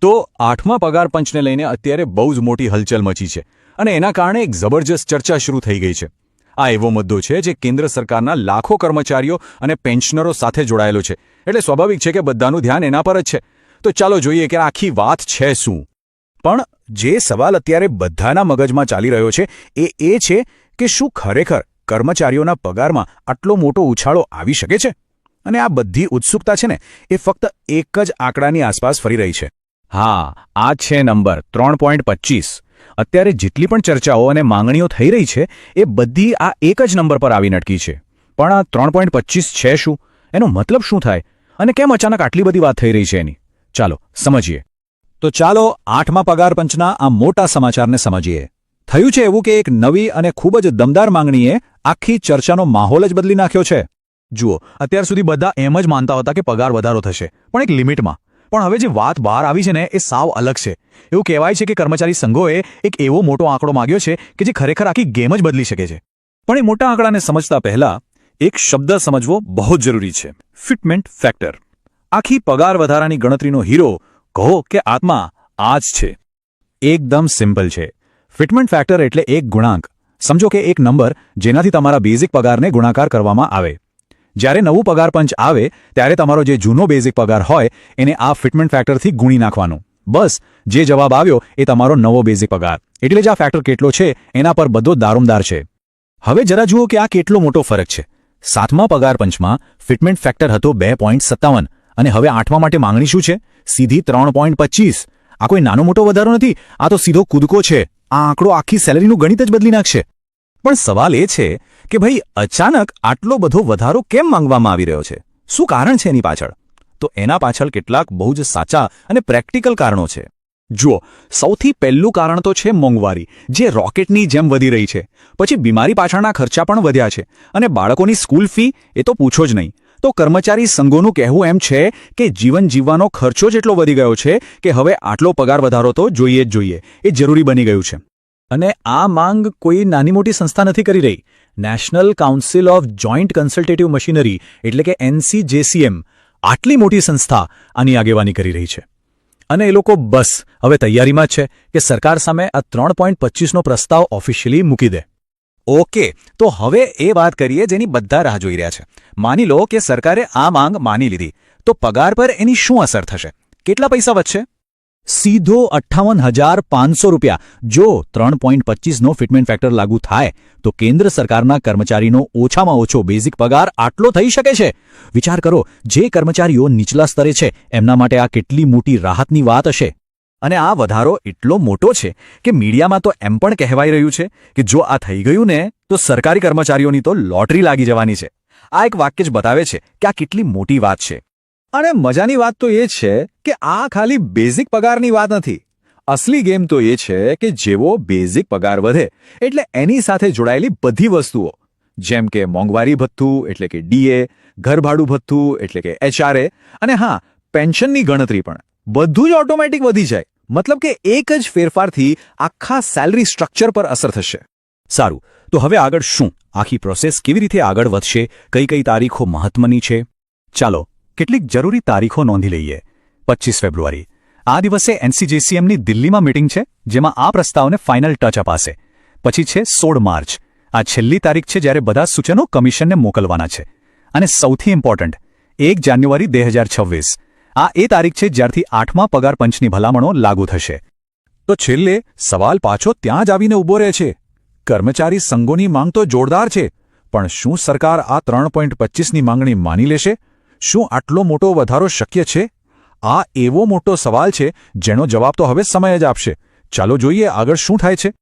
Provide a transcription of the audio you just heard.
તો આઠમા પગાર પંચને લઈને અત્યારે બહુ જ મોટી હલચલ મચી છે અને એના કારણે એક જબરજસ્ત ચર્ચા શરૂ થઈ ગઈ છે. આ એવો મુદ્દો છે જે કેન્દ્ર સરકારના લાખો કર્મચારીઓ અને પેન્શનરો સાથે જોડાયેલો છે, એટલે સ્વાભાવિક છે કે બધાનું ધ્યાન એના પર જ છે. તો ચાલો જોઈએ કે આખી વાત છે શું. પણ જે સવાલ અત્યારે બધાના મગજમાં ચાલી રહ્યો છે એ છે કે શું ખરેખર કર્મચારીઓના પગારમાં આટલો મોટો ઉછાળો આવી શકે છે? અને આ બધી ઉત્સુકતા છે ને એ ફક્ત એક જ આંકડાની આસપાસ ફરી રહી છે. હા, આ છે નંબર 3.25. અત્યારે જેટલી પણ ચર્ચાઓ અને માંગણીઓ થઈ રહી છે એ બધી આ એક જ નંબર પર આવી નટકી છે. પણ આ 3.25 છે શું? એનો મતલબ શું થાય? અને કેમ અચાનક આટલી બધી વાત થઈ રહી છે એની? ચાલો સમજીએ. તો ચાલો આઠમા પગાર પંચના આ મોટા સમાચારને સમજીએ. થયું છે એવું કે એક નવી અને ખૂબ જ દમદાર માંગણીએ આખી ચર્ચાનો માહોલ જ બદલી નાખ્યો છે. જુઓ, અત્યાર સુધી બધા એમ જ માનતા હતા કે પગાર વધારો થશે, પણ એક લિમિટમાં. પણ હવે જે વાત બહાર આવી છે ને એ સાવ અલગ છે. એવું કહેવાય છે કે કર્મચારી સંઘોએ એક એવો મોટો આંકડો માંગ્યો છે કે જે ખરેખર આખી ગેમ જ બદલી શકે છે. પણ એ મોટા આંકડાને સમજતા પહેલા એક શબ્દ સમજવો બહુ જ જરૂરી છે: ફિટમેન્ટ ફેક્ટર. આખી પગાર વધારાની ગણતરીનો હીરો કહો કે આત્મા આ જ છે. એકદમ સિમ્પલ છે. ફિટમેન્ટ ફેક્ટર એટલે એક ગુણાંક. સમજો કે એક નંબર જેનાથી તમારા બેઝિક પગારને ગુણાકાર કરવામાં આવે. જ્યારે નવું પગાર પંચ આવે ત્યારે તમારો જે જૂનો બેઝિક પગાર હોય એને આ ફિટમેન્ટ ફેક્ટરથી ગુણી નાખવાનો. બસ, જે જવાબ આવ્યો એ તમારો નવો બેઝિક પગાર. એટલે જ આ ફેક્ટર કેટલો છે એના પર બધો દારોમદાર છે. હવે જરા જુઓ કે આ કેટલો મોટો ફરક છે. સાતમા પગાર પંચમાં ફિટમેન્ટ ફેક્ટર હતો 2.57 અને હવે આઠમા માટે માંગણી શું છે? સીધી 3.25. આ કોઈ નાનો મોટો વધારો નથી, આ તો સીધો કૂદકો છે. આ આંકડો આખી સેલરીનું ગણિત જ બદલી નાખશે. પણ સવાલ એ છે કે ભાઈ, અચાનક આટલો બધો વધારો કેમ માંગવામાં આવી રહ્યો છે? શું કારણ છે એની પાછળ? તો એના પાછળ કેટલાક બહુ જ સાચા અને પ્રેક્ટિકલ કારણો છે. જુઓ, સૌથી પહેલું કારણ તો છે મોંઘવારી, જે રોકેટની જેમ વધી રહી છે. પછી બીમારી પાછળના ખર્ચા પણ વધ્યા છે અને બાળકોની સ્કૂલ ફી એ તો પૂછો જ નહીં. તો કર્મચારી સંઘોનું કહેવું એમ છે કે જીવન જીવવાનો ખર્ચો જ એટલો વધી ગયો છે કે હવે આટલો પગાર વધારો તો જોઈએ જ જોઈએ. એ જરૂરી બની ગયું છે. અને આ માંગ કોઈ નાની મોટી સંસ્થા નથી કરી રહી. National council of joint consultative machinery એટલે કે NCJCM, આટલી મોટી સંસ્થા આની આગેવાની કરી રહી છે. અને એ લોકો બસ હવે તૈયારીમાં જ છે કે સરકાર સામે આ 3.25નો પ્રસ્તાવ ઓફિશિયલી મૂકી દે. ઓકે, તો હવે એ વાત કરીએ જેની બધા રાહ જોઈ રહ્યા છે. માની લો કે સરકારે આ માંગ માની લીધી, તો પગાર પર એની શું અસર થશે? કેટલા પૈસા વધશે? સીધો 58,500 રૂપિયા. જો 3.25નો ફિટમેન્ટ ફેક્ટર લાગુ થાય તો કેન્દ્ર સરકારના કર્મચારીનો ઓછામાં ઓછો બેઝિક પગાર આટલો થઈ શકે છે. વિચાર કરો, જે કર્મચારીઓ નીચલા સ્તરે છે એમના માટે આ કેટલી મોટી રાહતની વાત હશે. અને આ વધારો એટલો મોટો છે કે મીડિયામાં તો એમ પણ કહેવાઈ રહ્યું છે કે જો આ થઈ ગયું ને તો સરકારી કર્મચારીઓની તો લોટરી લાગી જવાની છે. આ એક વાક્ય જ બતાવે છે કે આ કેટલી મોટી વાત છે. અને મજાની વાત તો એ છે કે આ ખાલી બેઝિક પગારની વાત નથી. અસલી ગેમ તો એ છે કે જેવો બેઝિક પગાર વધે એટલે એની સાથે જોડાયેલી બધી વસ્તુઓ, જેમ કે મોંઘવારી ભથ્થું એટલે કે DA, ઘરભાડું ભથ્થું એટલે કે HRA, અને હા, પેન્શનની ગણતરી પણ, બધું જ ઓટોમેટિક વધી જાય. મતલબ કે એક જ ફેરફારથી આખા સેલરી સ્ટ્રક્ચર પર અસર થશે. સારું, તો હવે આગળ શું? આખી પ્રોસેસ કેવી રીતે આગળ વધશે? કઈ કઈ તારીખો મહત્વની છે? ચાલો કેટલીક જરૂરી તારીખો નોંધી લઈએ. 25 ફેબ્રુઆરી, આ દિવસે NCJCMની દિલ્હીમાં મીટિંગ છે જેમાં આ પ્રસ્તાવને ફાઇનલ ટચ અપાશે. પછી છે 16 માર્ચ. આ છેલ્લી તારીખ છે જ્યારે બધા સૂચનો કમિશનને મોકલવાના છે. અને સૌથી ઇમ્પોર્ટન્ટ 1 જાન્યુઆરી 2026. આ એ તારીખ છે જ્યારથી આઠમા પગાર પંચની ભલામણો લાગુ થશે. તો છેલ્લે સવાલ પાછો ત્યાં જ આવીને ઊભો રહે છે. કર્મચારી સંઘોની માંગ તો જોરદાર છે, પણ શું સરકાર આ 3.25ની માંગણી માની લેશે? શું આટલો મોટો વધારો શક્ય છે? આ એવો મોટો સવાલ છે જેનો જવાબ તો હવે સમય જ આપશે. ચાલો જોઈએ આગળ શું થાય છે.